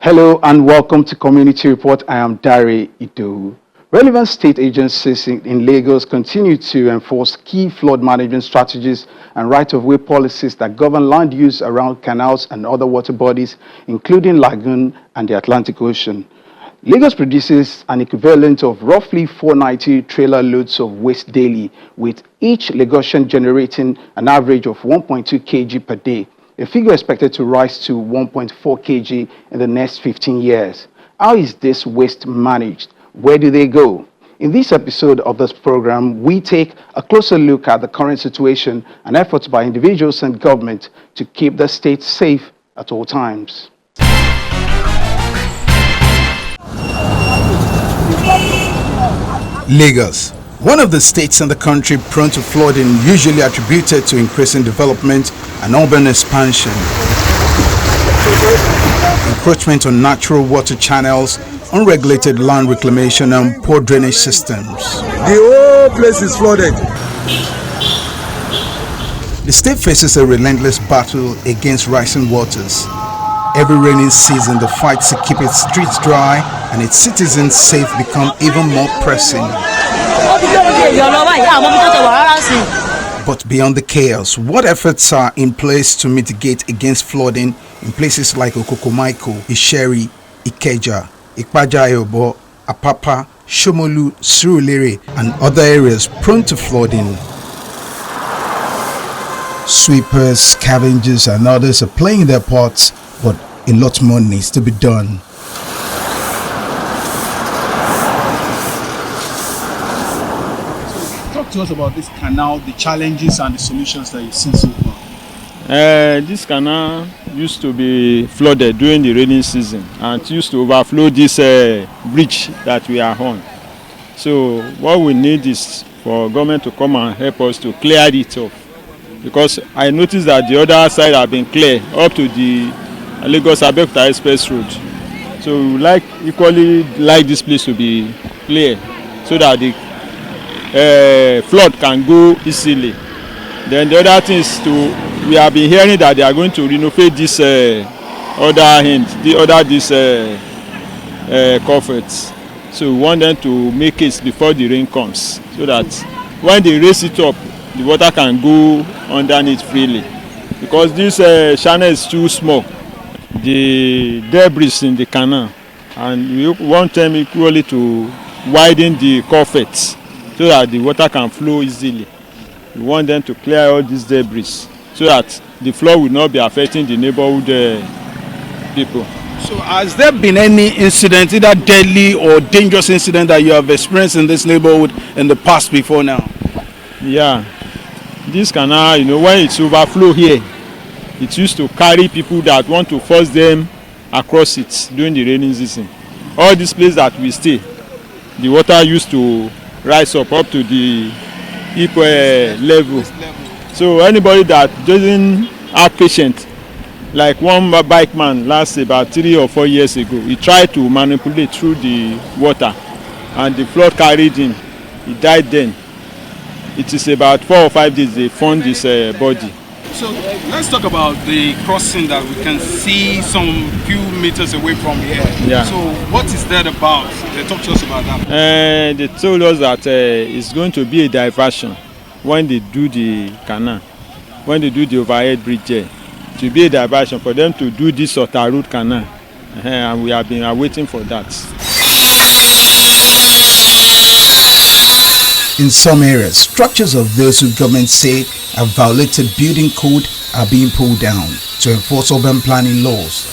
Hello and welcome to Community Report. I am Dari Ido. Relevant state agencies in Lagos continue to enforce key flood management strategies and right-of-way policies that govern land use around canals and other water bodies, including Lagoon and the Atlantic Ocean. Lagos produces an equivalent of roughly 490 trailer loads of waste daily, with each Lagosian generating an average of 1.2 kg per day. A figure expected to rise to 1.4 kg in the next 15 years. How is this waste managed? Where do they go? In this episode of this program, we take a closer look at the current situation and efforts by individuals and government to keep the state safe at all times. Lagos, one of the states in the country prone to flooding, usually attributed to increasing development and urban expansion, encroachment on natural water channels, unregulated land reclamation and poor drainage systems. The whole place is flooded. The state faces a relentless battle against rising waters. Every rainy season, the fights to keep its streets dry and its citizens safe become even more pressing. But beyond the chaos, what efforts are in place to mitigate against flooding in places like Okokomaiko, Isheri, Ikeja, Ipaja-Ayobo, Apapa, Shomolu, Surulere, and other areas prone to flooding? Sweepers, scavengers, and others are playing their parts, but a lot more needs to be done. Talk to us about this canal, the challenges and the solutions that you've seen so far. This canal used to be flooded during the rainy season and it used to overflow this bridge that we are on. So what we need is for government to come and help us to clear it off, because I noticed that the other side have been clear up to the Lagos-Apapa Express Road. So we would equally like this place to be clear so that the flood can go easily. Then the other thing is we have been hearing that they are going to renovate this culverts. So we want them to make it before the rain comes, so that when they raise it up, the water can go underneath freely. Because this channel is too small, the debris in the canal, and we want them equally to widen the culverts so that the water can flow easily. We want them to clear all these debris so that the flood will not be affecting the neighborhood people. So has there been any incident, either deadly or dangerous incident, that you have experienced in this neighborhood in the past before now? Yeah, this canal, when it's overflow here, it used to carry people that want to force them across it during the rainy season. All these places that we stay, the water used to rise up to the hip level. So anybody that doesn't have patience, like one bike man last about 3 or 4 years ago, he tried to manipulate through the water and the flood carried him. He died then. It is about 4 or 5 days they found his body. So let's talk about the crossing that we can see some few meters away from here. Yeah. So what is that about? They talk to us about that. They told us that it's going to be a diversion when they do the canal, when they do the overhead bridge there. To be a diversion for them to do this Otta Road canal. And we have been waiting for that. In some areas, structures of those who government say have violated building code are being pulled down to enforce urban planning laws.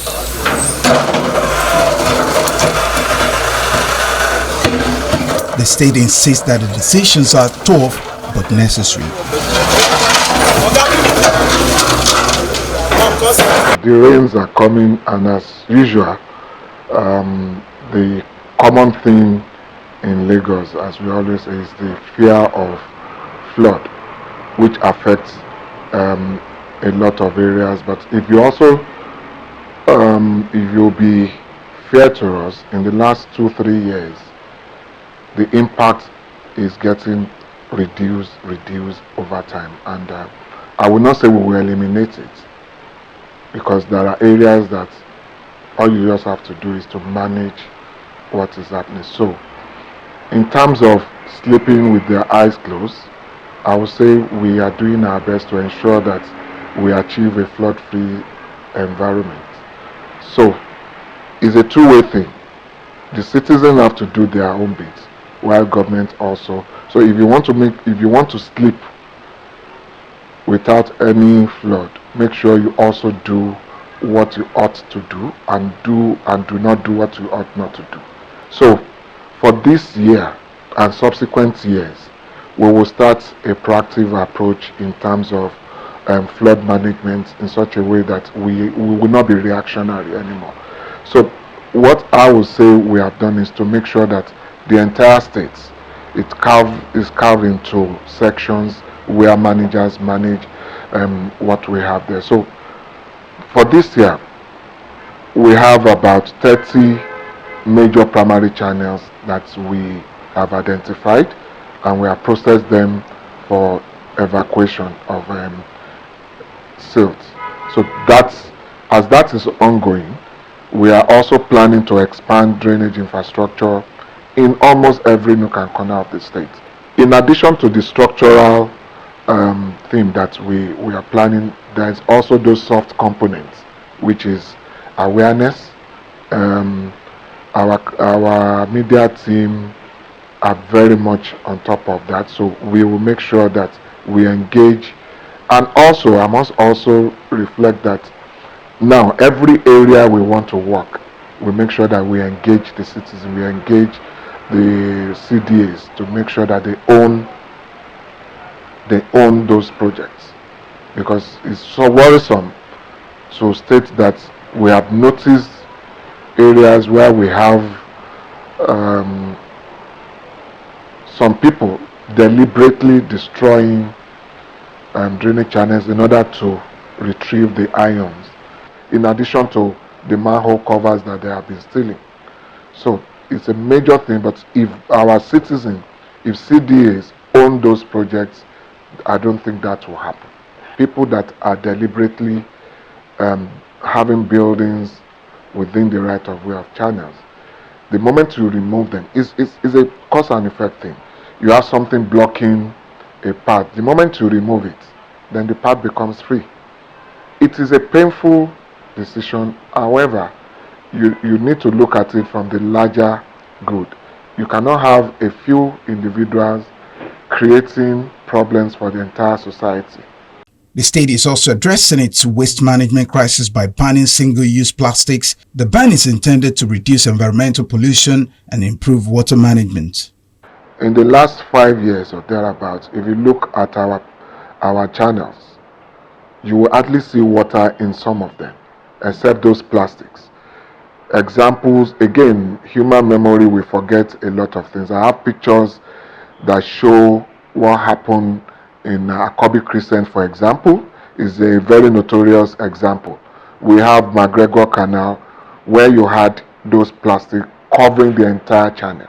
The state insists that the decisions are tough but necessary. The rains are coming, and as usual, the common theme in Lagos, as we always say, is the fear of flood, which affects a lot of areas. But if you also, if you'll be fair to us, in the last 2-3 years, the impact is getting reduced over time, and I will not say we will eliminate it, because there are areas that All you just have to do is to manage what is happening. So, in terms of sleeping with their eyes closed, I would say we are doing our best to ensure that we achieve a flood-free environment. So, it's a two-way thing. The citizens have to do their own bit, while government also. So, if you want to sleep without any flood, make sure you also do what you ought to do, and do not do what you ought not to do. So, for this year and subsequent years, we will start a proactive approach in terms of flood management in such a way that we will not be reactionary anymore. So, what I would say we have done is to make sure that the entire state is carved into sections where managers manage what we have there. So, for this year, we have about 30 major primary channels that we have identified, and we have processed them for evacuation of silt. So as that is ongoing, we are also planning to expand drainage infrastructure in almost every nook and corner of the state. In addition to the structural theme that we are planning, there is also those soft components, which is awareness. Our media team are very much on top of that, so we will make sure that we engage. And also, I must also reflect that now every area we want to work, we make sure that we engage the citizens, we engage the CDAs to make sure that they own those projects, because it's so worrisome to state that we have noticed areas where we have some people deliberately destroying drainage channels in order to retrieve the ions, in addition to the manhole covers that they have been stealing. So it's a major thing, but if our citizens, if CDAs own those projects, I don't think that will happen. People that are deliberately having buildings within the right of way of channels, the moment you remove them, is a cause and effect thing. You have something blocking a path. The moment you remove it, then the path becomes free. It is a painful decision. However, you need to look at it from the larger good. You cannot have a few individuals creating problems for the entire society. The state is also addressing its waste management crisis by banning single-use plastics. The ban is intended to reduce environmental pollution and improve water management. In the last 5 years or thereabouts, if you look at our channels, you will hardly see water in some of them, except those plastics. Examples, again, human memory, we forget a lot of things. I have pictures that show what happened in Akobi Crescent, for example, is a very notorious example. We have McGregor Canal, where you had those plastic covering the entire channel.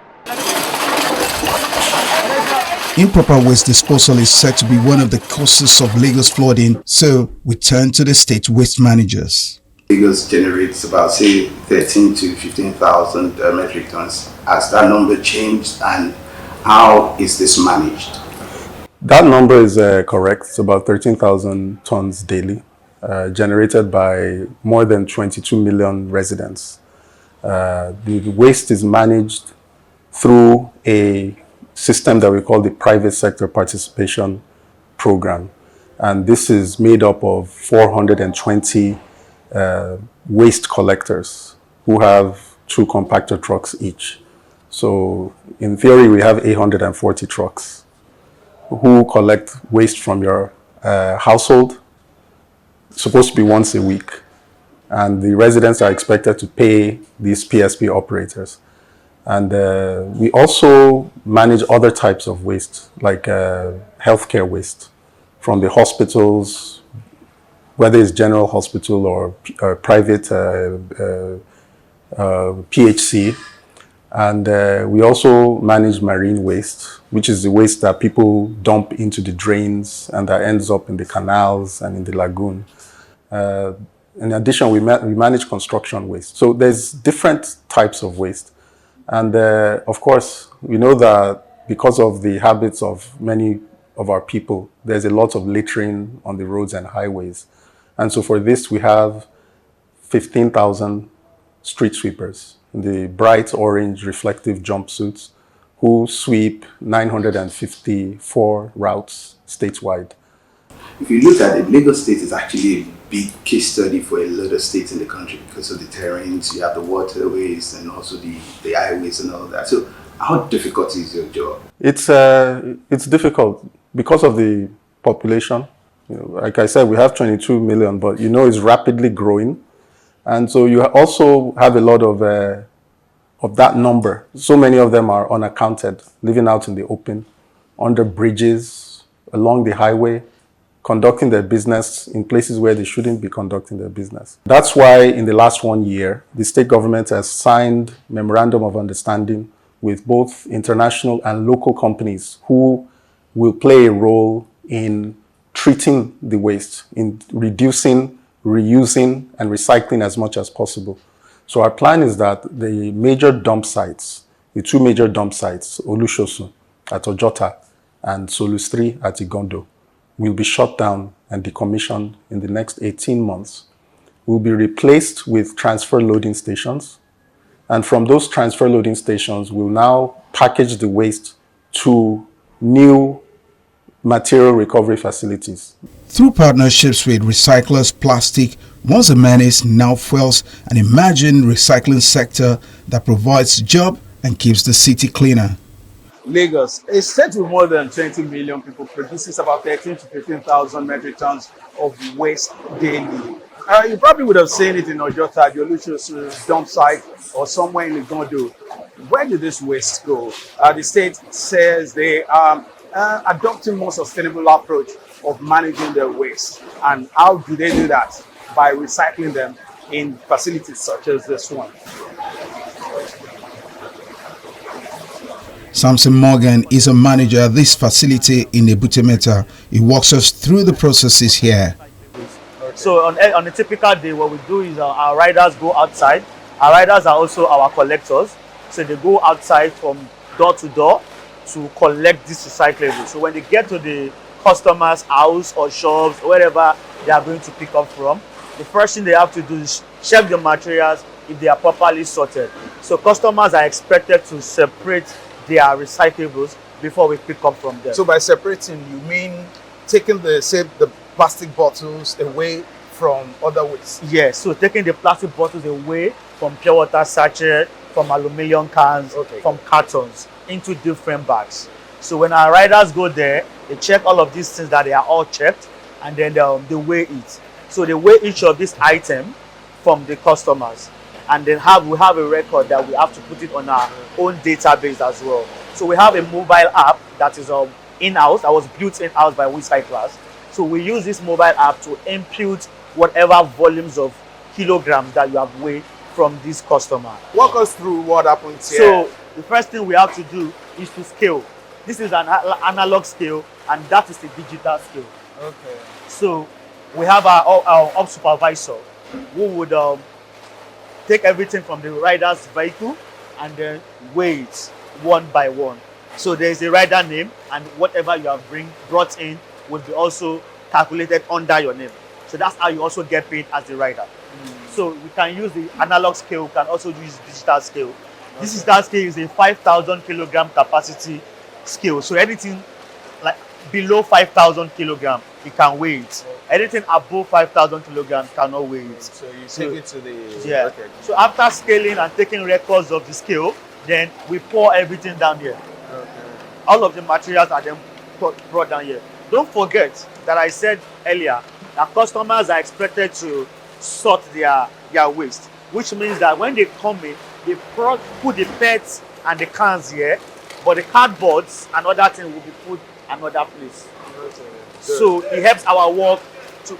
Improper waste disposal is said to be one of the causes of Lagos flooding, so we turn to the state waste managers. Lagos generates about, say, 13 to 15,000 metric tons. Has that number changed, and how is this managed? That number is correct. It's about 13,000 tons daily, generated by more than 22 million residents. The waste is managed through a system that we call the Private Sector Participation Program. And this is made up of 420 waste collectors who have 2 compactor trucks each. So in theory, we have 840 trucks who collect waste from your household. It's supposed to be once a week. And the residents are expected to pay these PSP operators. And we also manage other types of waste, like healthcare waste from the hospitals, whether it's general hospital or private PHC. And we also manage marine waste, which is the waste that people dump into the drains and that ends up in the canals and in the lagoon. In addition, we manage construction waste. So there's different types of waste. And of course, we know that because of the habits of many of our people, there's a lot of littering on the roads and highways. And so for this, we have 15,000 street sweepers in the bright orange reflective jumpsuits who sweep 954 routes statewide. If you look at it, Lagos State is actually a big case study for a lot of states in the country because of the terrains, you have the waterways and also the highways and all that. So how difficult is your job? It's difficult because of the population. You know, like I said, we have 22 million, but you know it's rapidly growing. And so you also have a lot of that number. So many of them are unaccounted, living out in the open, under bridges, along the highway, conducting their business in places where they shouldn't be conducting their business. That's why in the last 1 year, the state government has signed memorandum of understanding with both international and local companies who will play a role in treating the waste, in reducing, reusing, and recycling as much as possible. So our plan is that the major dump sites, the two major dump sites, Olushosun at Ojota and Solustri at Igondo, will be shut down and decommissioned in the next 18 months. Will be replaced with transfer loading stations. And from those transfer loading stations, we'll now package the waste to new material recovery facilities. Through partnerships with Recyclers Plastic, once a menace now fuels an imagined recycling sector that provides job and keeps the city cleaner. Lagos, a state with more than 20 million people, produces about 13 to 15,000 metric tons of waste daily. You probably would have seen it in Ojota, the Olusosun dump site, or somewhere in Igondo. Where did this waste go? The state says they are adopting more sustainable approach of managing their waste. And how do they do that? By recycling them in facilities such as this one. Samson Morgan is a manager at this facility in Ebutemeta. He walks us through the processes here. So on a typical day, what we do is our riders go outside. Our riders are also our collectors. So they go outside from door to door to collect this recyclable. So when they get to the customer's house or shops, or wherever they are going to pick up from, the first thing they have to do is check the materials if they are properly sorted. So customers are expected to separate their recyclables before we pick up from them. So by separating, you mean taking the plastic bottles away from other waste? Yes, so taking the plastic bottles away from pure water sachet, from aluminum cans, from cartons into different bags. So when our riders go there, they check all of these things that they are all checked, and then they weigh it. So they weigh each of these items from the customers, and then we have a record that we have to put it on our own database as well. So we have a mobile app that is in-house, that was built in-house by Recyclers. So we use this mobile app to impute whatever volumes of kilograms that you have weighed from this customer. Walk us through what happens here. So the first thing we have to do is to scale. This is an analog scale, and that is the digital scale. Okay. So we have our op supervisor who would take everything from the rider's vehicle and then weigh it one by one. So there is a rider name, and whatever you have brought in will be also calculated under your name. So that's how you also get paid as the rider. So we can use the analog scale, we can also use digital scale. Okay. This digital scale is a 5,000 kilogram capacity scale. So anything like below 5,000 kilogram, you can weigh it. Okay. Anything above 5,000 kilograms cannot weigh it. So you take it to the... Yeah. Okay. So after scaling and taking records of the scale, then we pour everything down here. Okay. All of the materials are then brought down here. Don't forget that I said earlier that customers are expected to sort their waste, which means that when they come in, they put the pets and the cans here, but the cardboards and other things will be put another place. Okay. So it helps our work,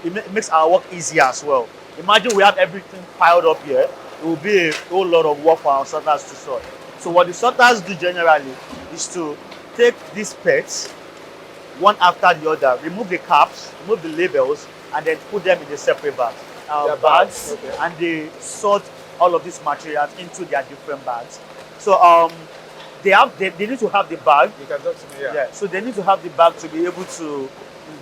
it makes our work easier as well. Imagine we have everything piled up here, it will be a whole lot of work for our sorters to sort. So what the sorters do generally is to take these pets one after the other, remove the caps, remove the labels, and then put them in a separate bag. Their bags, okay. and they sort all of these materials into their different bags. So they need to have the bag. You can talk to me, yeah. Yeah, so they need to have the bag to be able to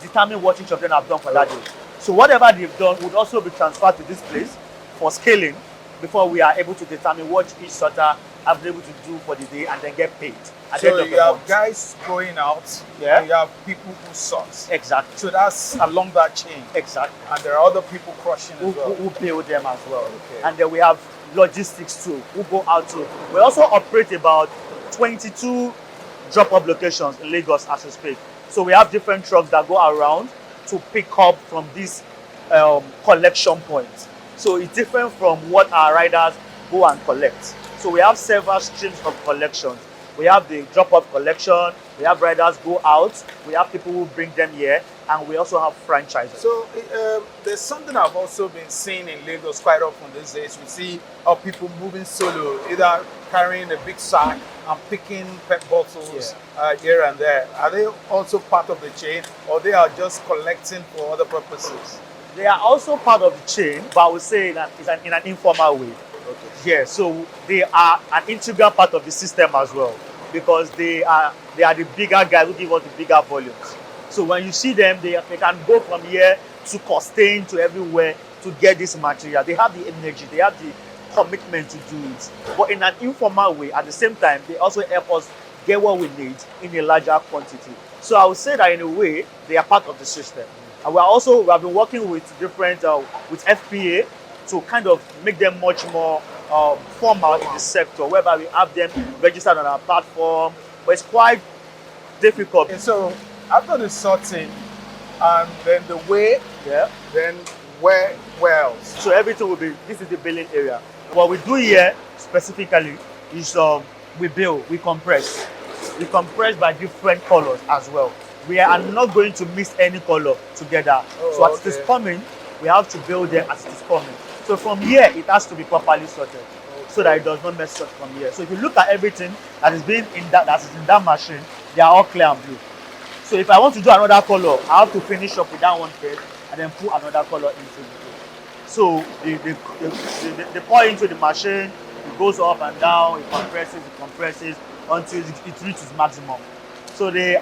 determine what each of them have done for that day. So whatever they've done would also be transferred to this place for scaling before we are able to determine what each sorter have been able to do for the day and then get paid at the So end of you the have month. guys going out, Yeah. and you have people who sort. Exactly. So that's along that chain. Exactly. And there are other people crushing Who, as well. who build them as well. Okay. And then we have logistics too, who go out to. We also operate about 22 drop-off locations in Lagos as we speak. So we have different trucks that go around to pick up from these collection points. So it's different from what our riders go and collect. So we have several streams of collections. We have the drop-off collection, we have riders go out, we have people who bring them here, and we also have franchises. So there's something I've also been seeing in Lagos quite often these days. We see people moving solo, either carrying a big sack and picking PET bottles here and there. Are they also part of the chain, or they are just collecting for other purposes? They are also part of the chain, but I would say that it's in an informal way. Okay. Yeah, so they are an integral part of the system as well, because they are the bigger guys who give us the bigger volumes. So when you see them, they can go from here to Costain to everywhere to get this material. They have the energy, they have the commitment to do it. But in an informal way, at the same time, they also help us get what we need in a larger quantity. So I would say that in a way, they are part of the system. And we have been working with different, with FPA to kind of make them much more formal in the sector, whereby we have them registered on our platform. But it's quite difficult. Okay, so after the sorting and then the weigh, then where else? So everything will be, this is the baling area. What we do here specifically is we bale, we compress. We compress by different colors as well. We are not going to mix any color together. So as it is coming, we have to build them as it is coming. So from here, it has to be properly sorted so that it does not mess up from here. So if you look at everything that is being in that is in that machine, they are all clear and blue. So if I want to do another color, I have to finish up with that one first and then put another color into it. So they pour into the machine, it goes up and down, it compresses until it reaches maximum. So the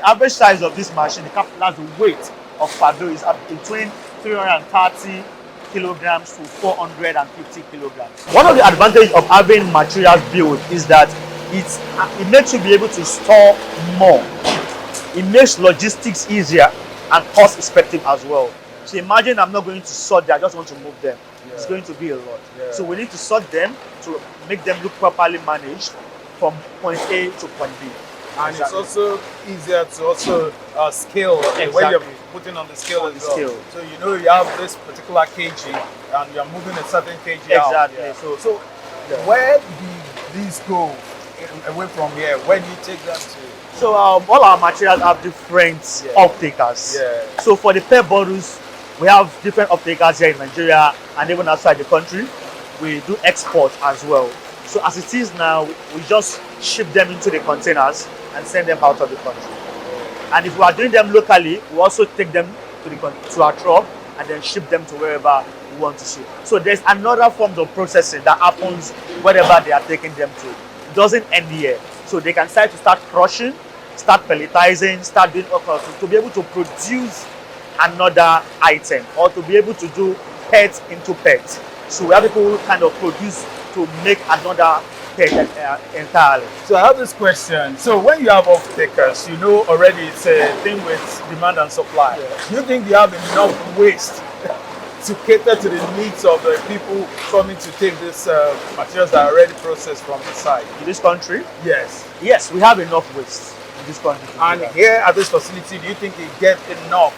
average size of this machine, the capillary weight of Pado is up between 330 kilograms to 450 kilograms. One of the advantages of having materials built is that it makes you be able to store more. It makes logistics easier and cost effective as well. So imagine I'm not going to sort them, I just want to move them. It's going to be a lot. So we need to sort them to make them look properly managed from point A to point B. And it's also easier to also scale when you're putting on the scale as well. So you know you have this particular kg and you're moving a certain kg out. Exactly. So where do these go away from here? Where do you take them to? So all our materials have different off-takers. So for the PET bottles, we have different off-takers here in Nigeria and even outside the country. We do export as well. So as it is now, we just ship them into the containers and send them out of the country. And if we are doing them locally, we also take them to our truck and then ship them to wherever we want to ship. So there's another form of processing that happens wherever they are taking them to. It doesn't end here. So they can start crushing, start pelletizing, start doing all kinds to be able to produce another item or to be able to do PET into PET. So we have people who kind of produce to make another PET entirely. So I have this question. So when you have off-takers, you know already it's a thing with demand and supply. Do you think you have enough waste to cater to the needs of the people coming to take these materials that are already processed from the site? In this country? Yes. Yes, we have enough waste in this country. And here at this facility, do you think you get enough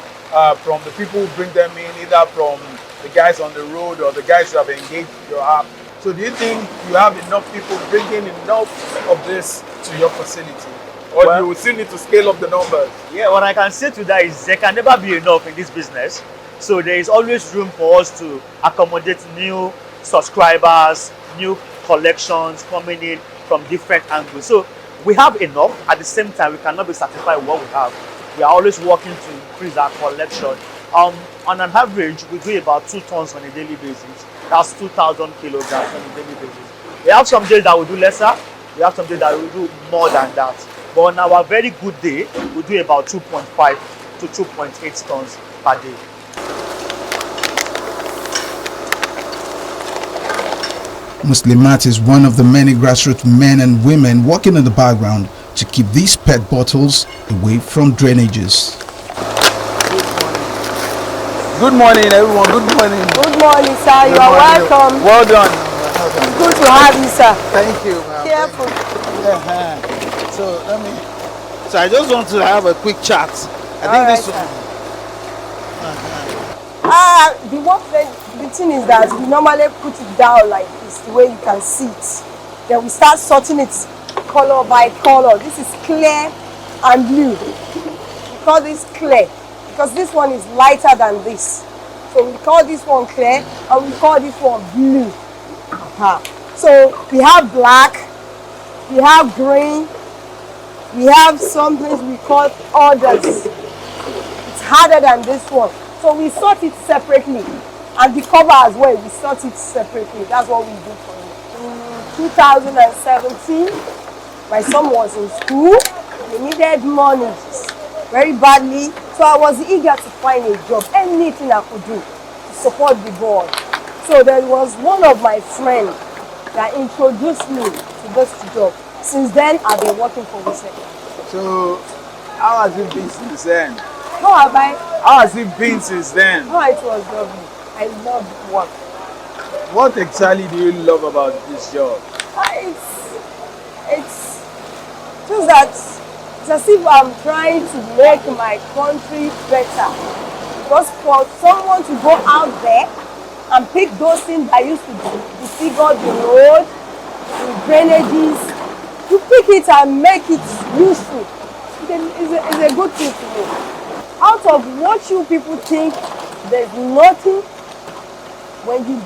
from the people who bring them in, either from the guys on the road or the guys who have engaged your app? So do you think you have enough people bringing enough of this to your facility? Or you will still need to scale up the numbers? Yeah, what I can say to that is there can never be enough in this business. So there is always room for us to accommodate new subscribers, new collections coming in from different angles. So we have enough. At the same time, we cannot be satisfied with what we have. We are always working to increase our collection On an average, we do about 2 tons on a daily basis. That's 2,000 kilograms on a daily basis. We have some days that we do lesser. We have some days that we do more than that. But on our very good day, we do about 2.5 to 2.8 tons per day. Muslimot is one of the many grassroots men and women working in the background to keep these PET bottles away from drainages. Good morning, everyone. Good morning. Good morning, sir. You are welcome. Well done. It's good to have you, sir. Thank you, ma'am. Careful. Yeah. So I just want to have a quick chat. I think this will. The thing is that we normally put it down like this, the way you can see it. Then we start sorting it color by color. This is clear and blue. We call this clear because this one is lighter than this. So we call this one clear and we call this one blue. So we have black, we have green, we have some things we call others. It's harder than this one. So we sort it separately. And the cover as well, we sort it separately. That's what we do for it. In 2017, my son was in school. He needed money very badly. So I was eager to find a job, anything I could do to support the boy. So there was one of my friends that introduced me to this job. Since then, I've been working for this sector. So, how has it been since then? How has it been since then? Oh, it was lovely. I love work. What exactly do you love about this job? It's just that it's as if I'm trying to make my country better. Because for someone to go out there and pick those things I used to disfigure the road, the drainages, to pick it and make it useful, it's a good thing to me. Out of what you people think, there's nothing. When you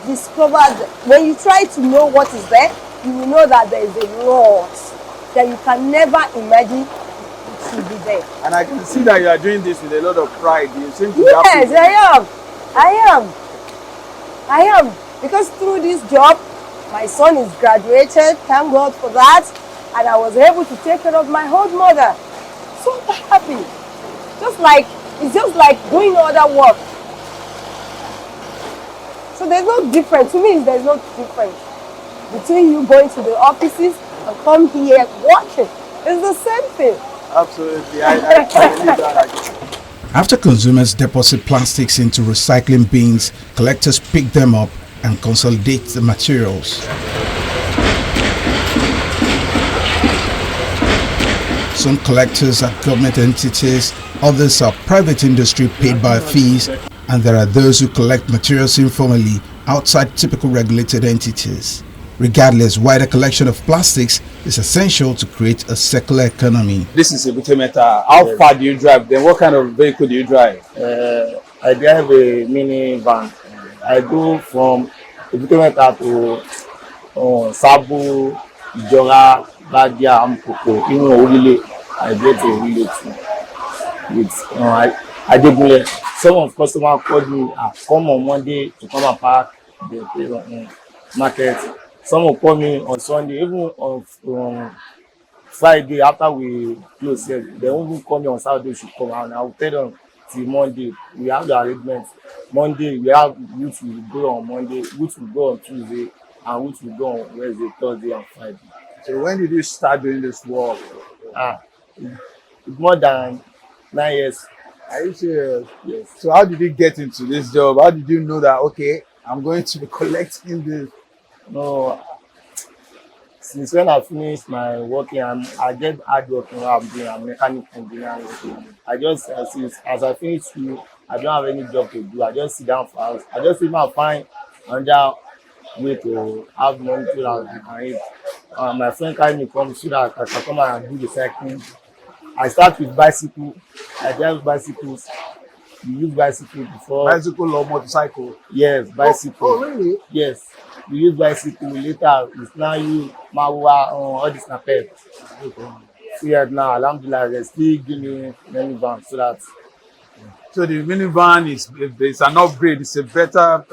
when you try to know what is there, you will know that there is a lot that you can never imagine it should be there. And I can see that you are doing this with a lot of pride. You seem to be Yes, happy. I am. Because through this job, my son is graduated, thank God for that. And I was able to take care of my old mother. So happy. It's just like doing other work. So there's no difference. To me, there's no difference between you going to the offices and come here watching. It's the same thing. Absolutely. I believe that. After consumers deposit plastics into recycling bins, collectors pick them up and consolidate the materials. Some collectors are government entities, others are private industry paid by fees, and there are those who collect materials informally outside typical regulated entities. Regardless, wider collection of plastics is essential to create a circular economy. This is a metal. How far do you drive? Then what kind of vehicle do you drive? I drive a minivan. I go from Metal to Sabu, Ijora, Badia, Ampoko, even Orile. I get to Orile too. I did. Some of customers called me, come on Monday to come and park the market. Some will call me on Sunday, even on Friday after we close here. They won't even call me on Saturday, should come out. I will tell them till Monday. We have the arrangement. Monday, we have which will go on Monday, which will go on Tuesday, and which will go on Wednesday, Thursday, and Friday. So when did you start doing this work? It's more than 9 years. Are you serious? Yes. So how did you get into this job? How did you know that, okay, I'm going to be collecting this? No, since when I finished my working, I get hard working. I'm doing a mechanic engineer. I just as I finish school, I don't have any job to do. I just sit down for house. I just even find another way to have money so that I can eat. My friend carry me come so that I can come and do the cycling. I start with bicycle. I drive bicycles. We use bicycle before. Bicycle or motorcycle? Yes, bicycle. Oh, really? Yes. We use bicycle. Later, it's now use Mawa, all this napep. Okay. So yeah, now, alhamdulillah, they still give me many vans so that So the minivan is, if there's an upgrade, it's a better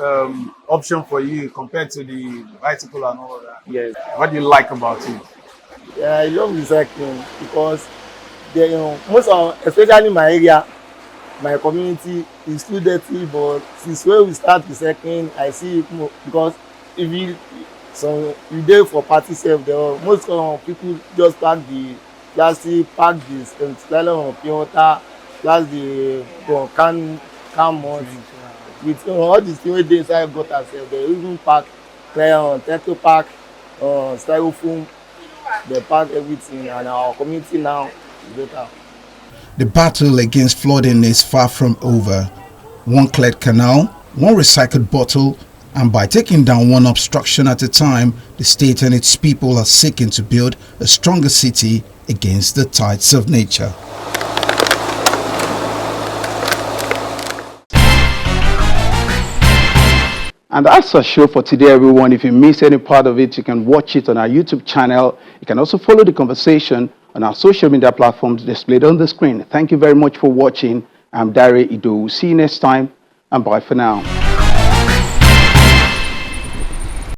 option for you compared to the bicycle and all of that. Yes. What do you like about it? Yeah, I love recycling because they, most of, especially my area, my community is too dirty. But since when we start recycling, I see it more because if you there for party self, there are most people just pack the plastic, pack this nylon of pure water, plus the can mud with all these things wey dey inside gutter sef. They even pack Tetra pack, styrofoam. They pack everything, and our community now is better. The battle against flooding is far from over. One cleared canal, one recycled bottle, and by taking down one obstruction at a time, the state and its people are seeking to build a stronger city against the tides of nature. And that's our show for today, everyone. If you missed any part of it, you can watch it on our YouTube channel. You can also follow the conversation on our social media platforms displayed on the screen. Thank you very much for watching. I'm Dari Ido. See you next time, and bye for now.